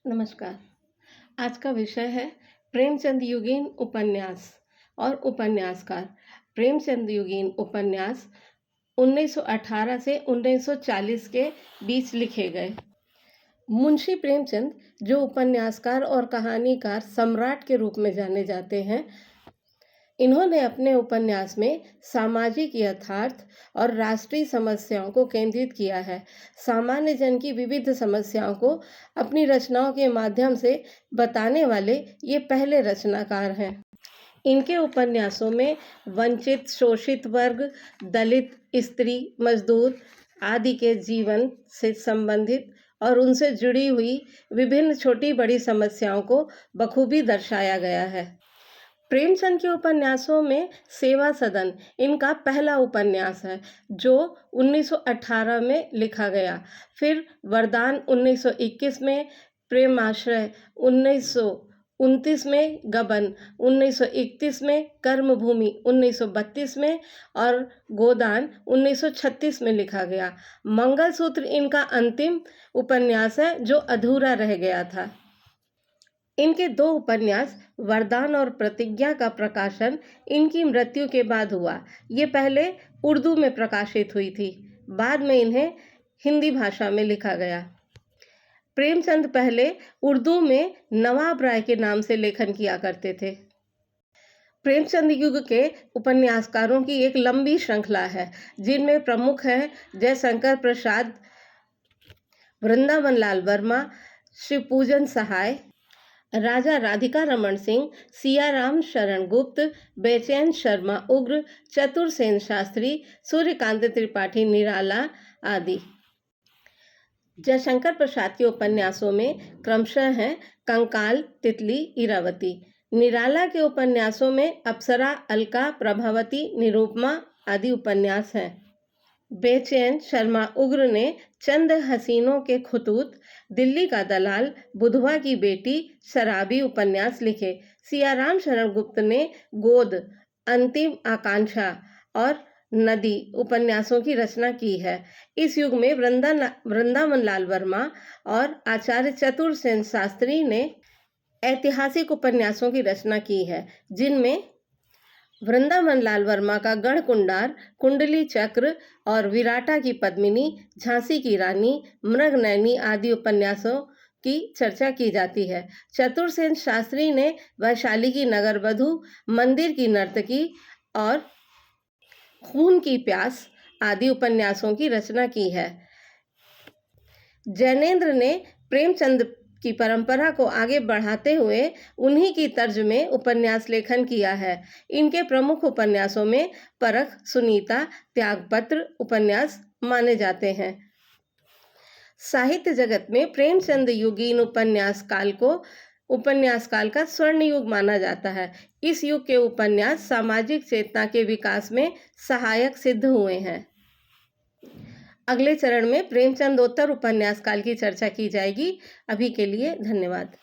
नमस्कार। आज का विषय है प्रेमचंद युगीन उपन्यास और उपन्यासकार। प्रेमचंद युगीन उपन्यास 1918 से 1940 के बीच लिखे गए। मुंशी प्रेमचंद, जो उपन्यासकार और कहानीकार सम्राट के रूप में जाने जाते हैं, इन्होंने अपने उपन्यास में सामाजिक यथार्थ और राष्ट्रीय समस्याओं को केंद्रित किया है। सामान्य जन की विविध समस्याओं को अपनी रचनाओं के माध्यम से बताने वाले ये पहले रचनाकार हैं। इनके उपन्यासों में वंचित, शोषित वर्ग, दलित, स्त्री, मजदूर आदि के जीवन से संबंधित और उनसे जुड़ी हुई विभिन्न छोटी बड़ी समस्याओं को बखूबी दर्शाया गया है। प्रेमचंद के उपन्यासों में सेवा सदन इनका पहला उपन्यास है, जो 1918 में लिखा गया। फिर वरदान 1921 में, प्रेमाश्रय 1929 में, गबन 1931 में, कर्मभूमि 1932 में और गोदान 1936 में लिखा गया। मंगलसूत्र इनका अंतिम उपन्यास है जो अधूरा रह गया था। इनके दो उपन्यास वरदान और प्रतिज्ञा का प्रकाशन इनकी मृत्यु के बाद हुआ। ये पहले उर्दू में प्रकाशित हुई थी, बाद में इन्हें हिंदी भाषा में लिखा गया। प्रेमचंद पहले उर्दू में नवाब राय के नाम से लेखन किया करते थे। प्रेमचंद युग के उपन्यासकारों की एक लंबी श्रृंखला है, जिनमें प्रमुख हैं जयशंकर प्रसाद, वृंदावन लाल वर्मा, शिवपूजन सहाय, राजा राधिका रमन सिंह, सियाराम शरण गुप्त, बेचैन शर्मा उग्र, चतुर सेन शास्त्री, सूर्यकांत त्रिपाठी निराला आदि। जयशंकर प्रसाद के उपन्यासों में क्रमशः हैं कंकाल, तितली, इरावती। निराला के उपन्यासों में अप्सरा, अलका, प्रभावती, निरुपमा आदि उपन्यास हैं। बेचैन शर्मा उग्र ने चंद हसीनों के खुतूत, दिल्ली का दलाल, बुधवा की बेटी, शराबी उपन्यास लिखे। सियाराम शरण गुप्त ने गोद, अंतिम आकांक्षा और नदी उपन्यासों की रचना की है। इस युग में वृंदावन लाल वर्मा और आचार्य चतुर सेन शास्त्री ने ऐतिहासिक उपन्यासों की रचना की है, जिनमें वृंदावन लाल वर्मा का गढ़कुंडार, कुंडली चक्र और विराटा की पद्मिनी, झांसी की रानी, मृगनयनी आदि उपन्यासों की चर्चा की जाती है। चतुर सेन शास्त्री ने वैशाली की नगरवधू, मंदिर की नर्तकी और खून की प्यास आदि उपन्यासों की रचना की है। जैनेन्द्र ने प्रेमचंद की परंपरा को आगे बढ़ाते हुए उन्हीं की तर्ज में उपन्यास लेखन किया है। इनके प्रमुख उपन्यासों में परख, सुनीता, त्यागपत्र उपन्यास माने जाते हैं। साहित्य जगत में प्रेमचंद युगीन उपन्यास काल का स्वर्ण युग माना जाता है। इस युग के उपन्यास सामाजिक चेतना के विकास में सहायक सिद्ध हुए हैं। अगले चरण में प्रेमचंदोत्तर उपन्यास काल की चर्चा की जाएगी। अभी के लिए धन्यवाद।